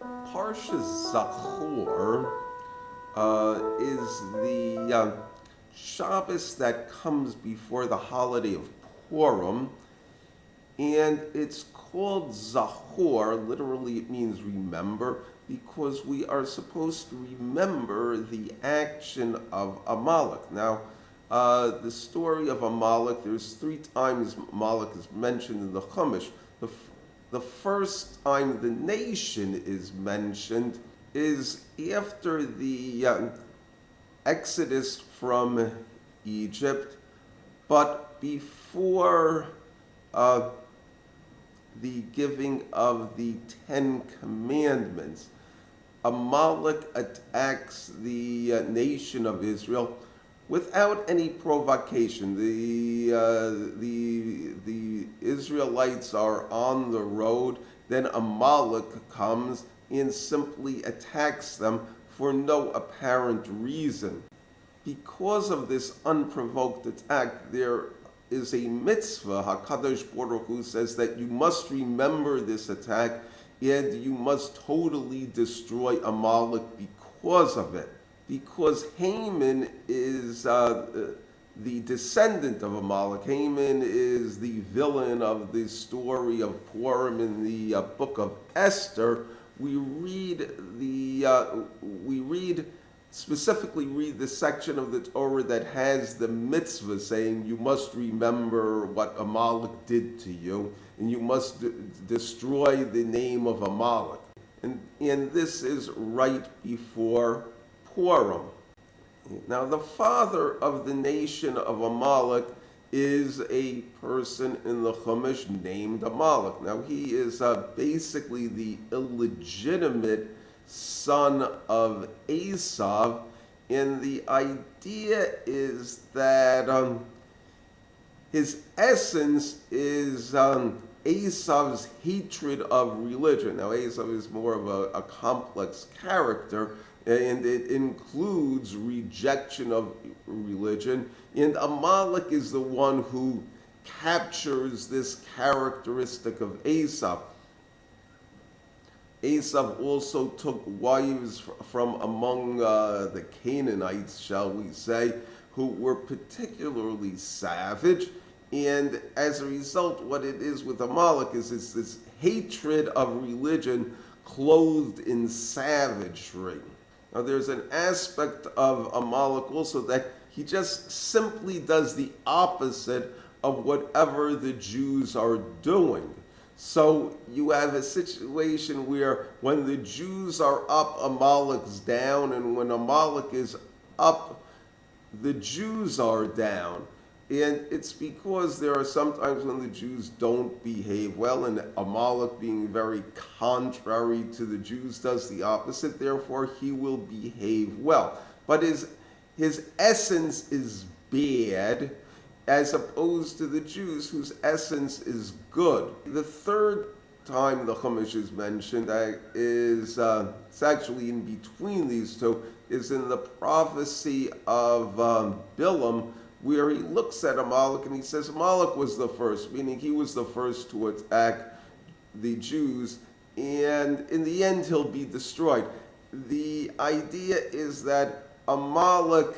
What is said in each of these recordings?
Parsha Zachor is the Shabbos that comes before the holiday of Purim, and it's called Zachor. Literally, it means remember, because we are supposed to remember the action of Amalek. Now, the story of Amalek, there's three times Amalek is mentioned in the Chumash. The first time the nation is mentioned is after the exodus from Egypt, but before the giving of the Ten Commandments. Amalek attacks the nation of Israel without any provocation. The Israelites are on the road, then Amalek comes and simply attacks them for no apparent reason. Because of this unprovoked attack, there is a mitzvah. HaKadosh Baruch Hu says that you must remember this attack and you must totally destroy Amalek because of it. Because Haman is the descendant of Amalek. Haman is the villain of the story of Purim in the book of Esther. We specifically read the section of the Torah that has the mitzvah saying you must remember what Amalek did to you, and you must destroy the name of Amalek. And this is right before Purim. Now, the father of the nation of Amalek is a person in the Chumash named Amalek. Now, he is basically the illegitimate son of Esav, and the idea is that his essence is Esav's hatred of religion. Now, Esav is more of a complex character, and it includes rejection of religion, and Amalek is the one who captures this characteristic of Esav. Esav also took wives from among the Canaanites, shall we say, who were particularly savage. And as a result, what it is with Amalek is it's this hatred of religion clothed in savagery. Now, there's an aspect of Amalek also that he just simply does the opposite of whatever the Jews are doing. So you have a situation where when the Jews are up, Amalek's down, and when Amalek is up, the Jews are down. And it's because there are sometimes when the Jews don't behave well, and Amalek, being very contrary to the Jews, does the opposite. Therefore, he will behave well. But his essence is bad, as opposed to the Jews whose essence is good. The third time the Chumash is mentioned is, it's actually in between these two, is in the prophecy of Bilam, where he looks at Amalek and he says Amalek was the first, meaning he was the first to attack the Jews, and in the end he'll be destroyed. The idea is that Amalek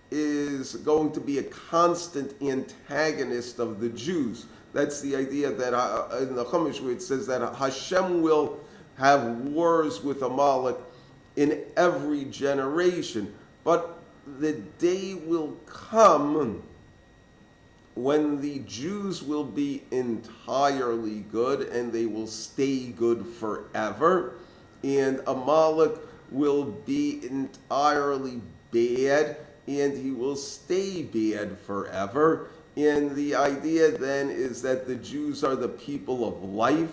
is going to be a constant antagonist of the Jews. That's the idea that in the Chumash where it says that Hashem will have wars with Amalek in every generation. But the day will come when the Jews will be entirely good and they will stay good forever, and Amalek will be entirely bad and he will stay bad forever. And the idea then is that the Jews are the people of life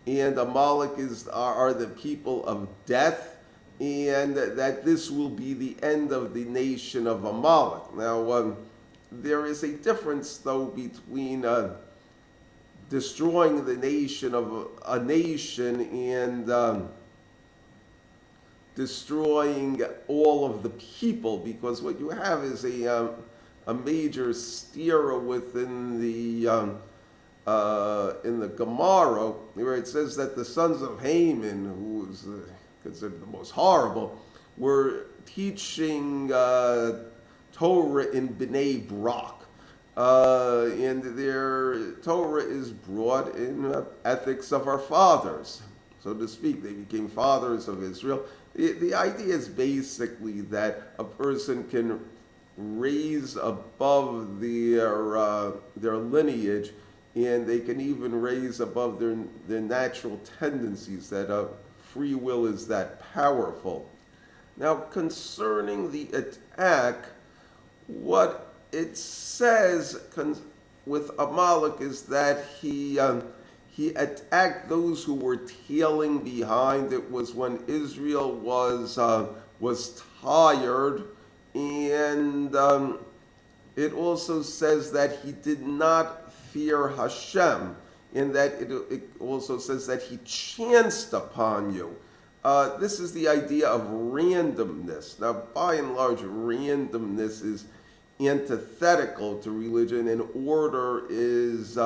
and Amalek are the people of death, and that this will be the end of the nation of Amalek. Now, there is a difference, though, between destroying the nation of a nation and destroying all of the people, because what you have is a major stira within the in the Gemara, where it says that the sons of Haman, who was considered the most horrible, were teaching Torah in Bnei Brak. And their Torah is brought in ethics of our fathers, so to speak. They became fathers of Israel. The idea is basically that a person can raise above their lineage, and they can even raise above their natural tendencies, that free will is that powerful. Now, concerning the attack, what it says with Amalek is that he attacked those who were tailing behind. It was when Israel was tired, and it also says that he did not fear Hashem, in that it also says that he chanced upon you. This is the idea of randomness. Now, by and large, randomness is antithetical to religion, and order is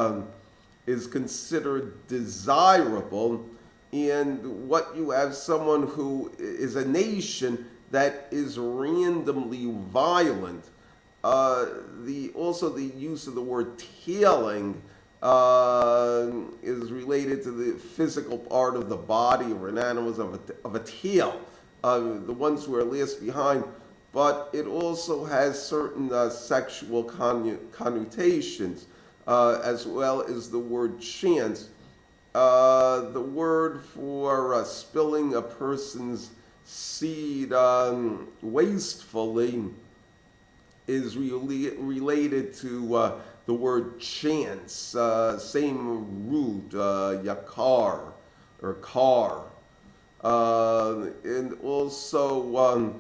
considered desirable. And what you have, someone who is a nation that is randomly violent. Also the use of the word tailing is related to the physical part of the body of an animal, of a tail, the ones who are last behind. But it also has certain sexual connotations, as well as the word chance. The word for spilling a person's seed wastefully is related to the word chance, same root, yakar or kar, and also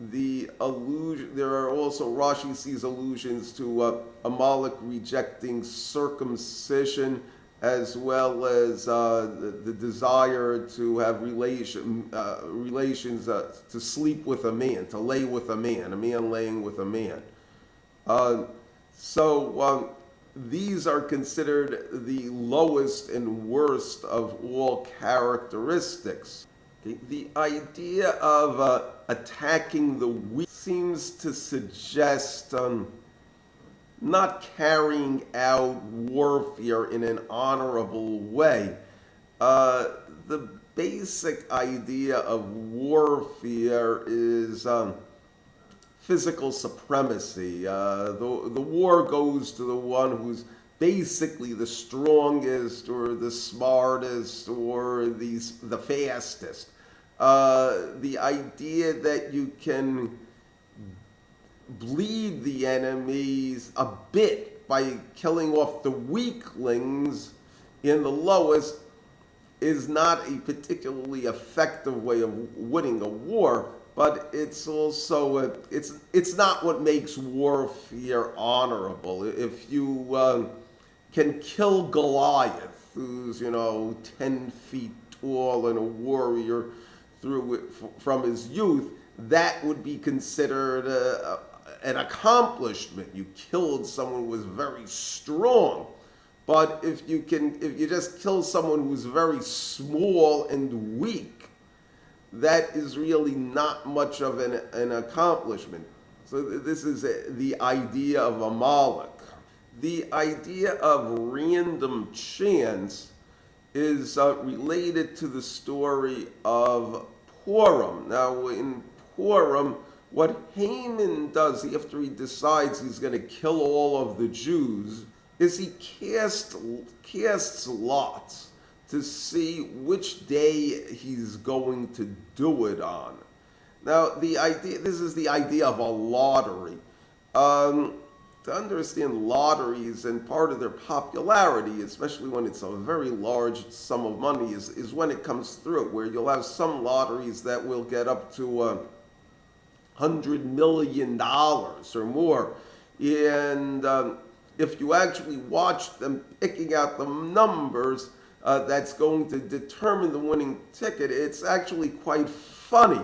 the allusion. There are also, Rashi sees allusions to Amalek rejecting circumcision, as well as the desire to have relations, to sleep with a man, to lay with a man laying with a man. So these are considered the lowest and worst of all characteristics. The idea of attacking the weak seems to suggest not carrying out warfare in an honorable way. The basic idea of warfare is physical supremacy. The war goes to the one who's basically the strongest or the smartest or the fastest. The idea that you can bleed the enemies a bit by killing off the weaklings in the lowest is not a particularly effective way of winning a war, but it's also it's not what makes warfare honorable. If you can kill Goliath, who's 10 feet tall and a warrior from his youth, that would be considered an accomplishment. You killed someone who was very strong. But if you just kill someone who's very small and weak, that is really not much of an accomplishment. So this is the idea of Amalek. The idea of random chance is related to the story of Purim. Now, in Purim, what Haman does after he decides he's going to kill all of the Jews is he casts lots to see which day he's going to do it on. Now, this is the idea of a lottery. To understand lotteries and part of their popularity, especially when it's a very large sum of money, is when it comes through, where you'll have some lotteries that will get up to $100 million or more. And if you actually watch them picking out the numbers that's going to determine the winning ticket, it's actually quite funny.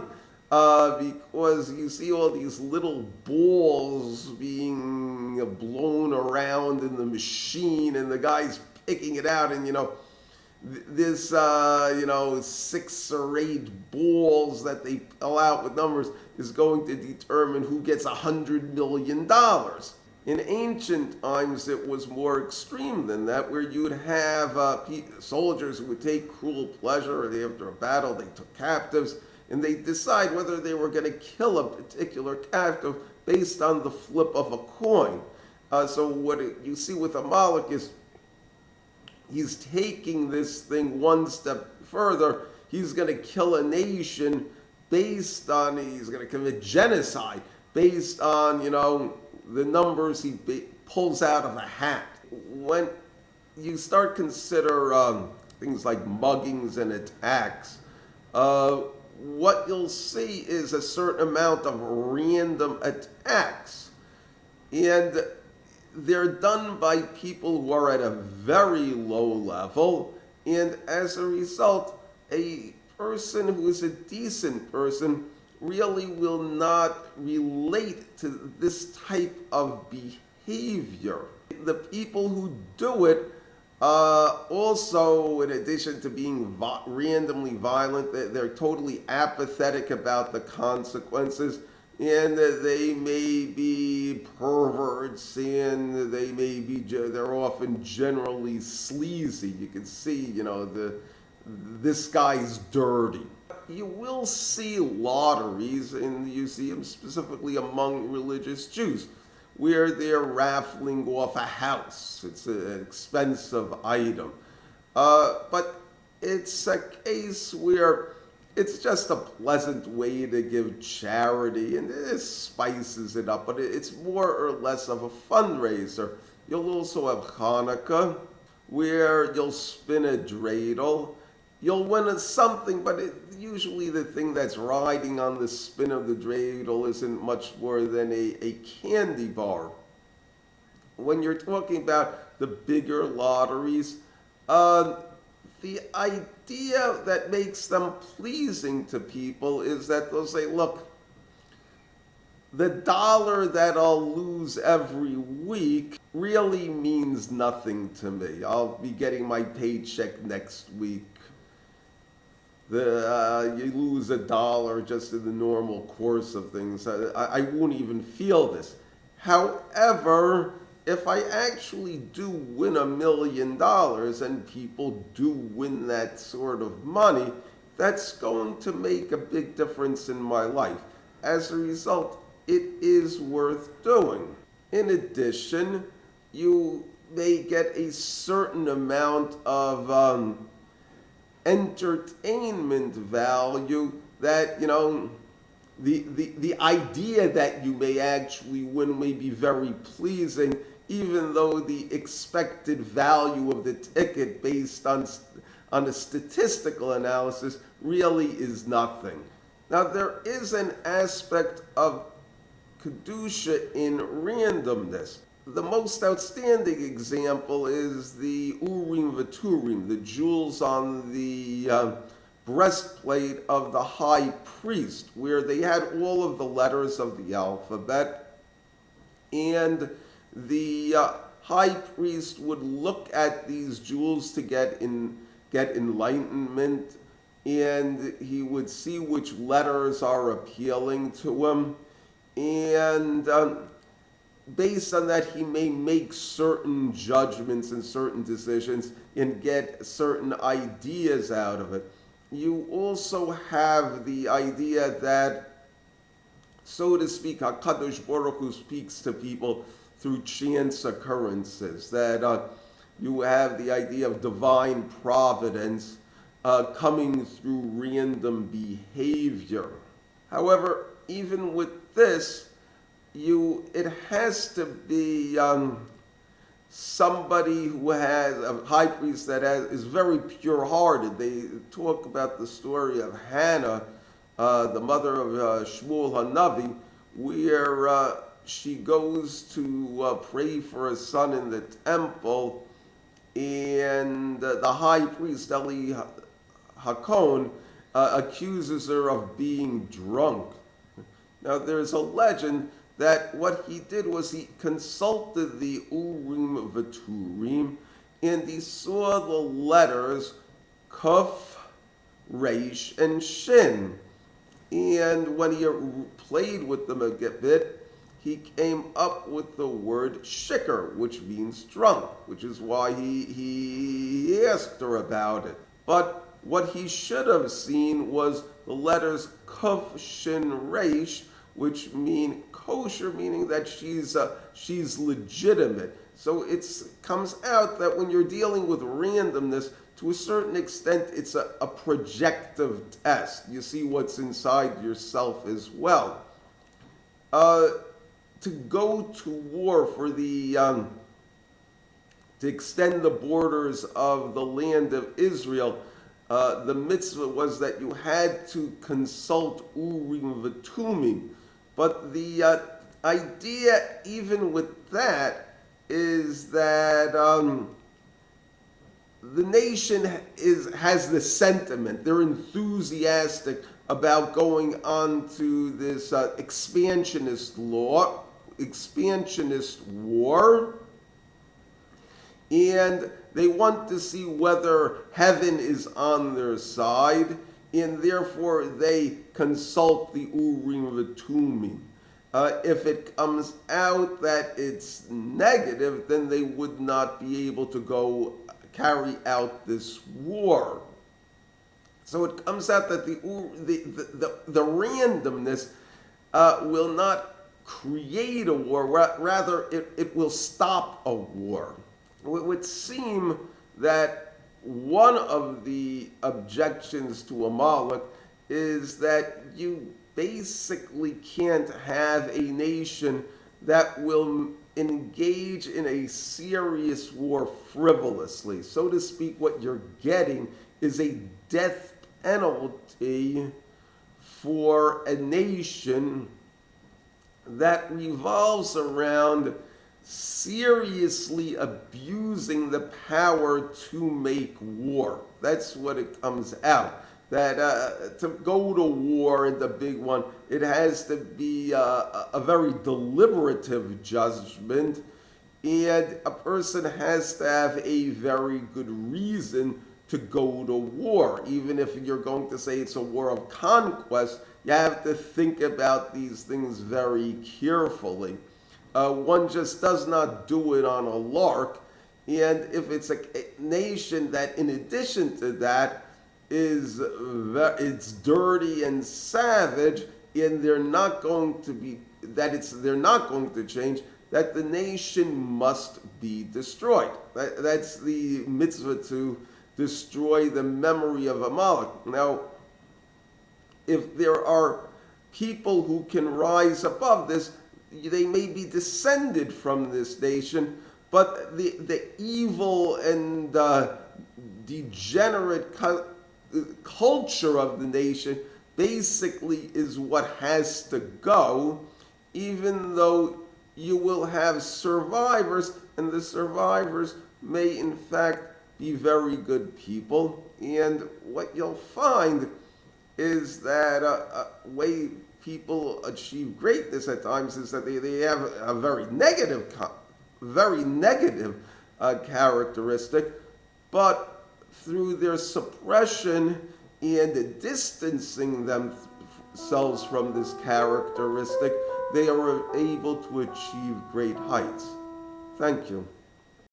Because you see all these little balls being blown around in the machine, and the guy's taking it out, and this 6 or 8 balls that they fill out with numbers is going to determine who gets $100 million. In ancient times, it was more extreme than that, where you would have soldiers who would take cruel pleasure, or after a battle they took captives, and they decide whether they were going to kill a particular captive based on the flip of a coin. So what you see with Amalek is he's taking this thing one step further. He's going to kill a nation he's going to commit genocide based on, the numbers he pulls out of a hat. When you start consider things like muggings and attacks, what you'll see is a certain amount of random attacks. And they're done by people who are at a very low level. And as a result, a person who is a decent person really will not relate to this type of behavior. The people who do it also, in addition to being randomly violent, they're totally apathetic about the consequences, and they may be perverts, and they're often generally sleazy. You can see, this guy's dirty. You will see lotteries in the museum, specifically among religious Jews, where they're raffling off a house. It's an expensive item. But it's a case where it's just a pleasant way to give charity, and it spices it up, but it's more or less of a fundraiser. You'll also have Hanukkah, where you'll spin a dreidel. You'll win something, but usually the thing that's riding on the spin of the dreidel isn't much more than a candy bar. When you're talking about the bigger lotteries, the idea that makes them pleasing to people is that they'll say, look, the dollar that I'll lose every week really means nothing to me. I'll be getting my paycheck next week. You lose $1 just in the normal course of things. I won't even feel this. However, if I actually do win $1 million, and people do win that sort of money, that's going to make a big difference in my life. As a result, it is worth doing. In addition, you may get a certain amount of entertainment value that, the idea that you may actually win may be very pleasing, even though the expected value of the ticket based on a statistical analysis really is nothing. Now, there is an aspect of Kedusha in randomness. The most outstanding example is the Urim V'Turim, the jewels on the breastplate of the high priest, where they had all of the letters of the alphabet, and the high priest would look at these jewels to get enlightenment, and he would see which letters are appealing to him, and based on that, he may make certain judgments and certain decisions and get certain ideas out of it. You also have the idea that, so to speak, HaKadosh Baruch Hu speaks to people through chance occurrences, that you have the idea of divine providence coming through random behavior. However, even with this, it has to be somebody who has a high priest that is very pure-hearted. They talk about the story of Hannah, the mother of Shmuel Hanavi, where she goes to pray for a son in the temple, and the high priest Eli Hakon accuses her of being drunk. Now, there's a legend that what he did was he consulted the Urim V'Turim, and he saw the letters Kuf, Resh, and Shin. And when he played with them a bit, he came up with the word shikr, which means drunk, which is why he asked her about it. But what he should have seen was the letters Kuf, Shin, Resh, which mean kosher, meaning that she's legitimate. So it comes out that when you're dealing with randomness, to a certain extent, it's a projective test. You see what's inside yourself as well. To go to war for to extend the borders of the land of Israel, the mitzvah was that you had to consult Urim v'Tumim. But the idea, even with that, is that the nation has the sentiment. They're enthusiastic about going on to this expansionist war, and they want to see whether heaven is on their side, and therefore they consult the Urim v'Tumim. If it comes out that it's negative, then they would not be able to go carry out this war. So it comes out that the randomness will not create a war, rather it will stop a war. It would seem that one of the objections to Amalek is that you basically can't have a nation that will engage in a serious war frivolously. So to speak, what you're getting is a death penalty for a nation that revolves around seriously abusing the power to make war. That's what it comes out. That to go to war, and the big one, it has to be a very deliberative judgment, and a person has to have a very good reason to go to war. Even if you're going to say it's a war of conquest, you have to think about these things very carefully. One just does not do it on a lark, and if it's a nation that, in addition to that, it's dirty and savage, and they're not going to change, that the nation must be destroyed. That's the mitzvah, to destroy the memory of Amalek. Now, if there are people who can rise above this, they may be descended from this nation, but the evil and degenerate culture of the nation basically is what has to go, even though you will have survivors, and the survivors may in fact be very good people. And what you'll find is that a way people achieve greatness at times is that they have a very negative characteristic, but through their suppression and distancing themselves from this characteristic, they are able to achieve great heights. Thank you.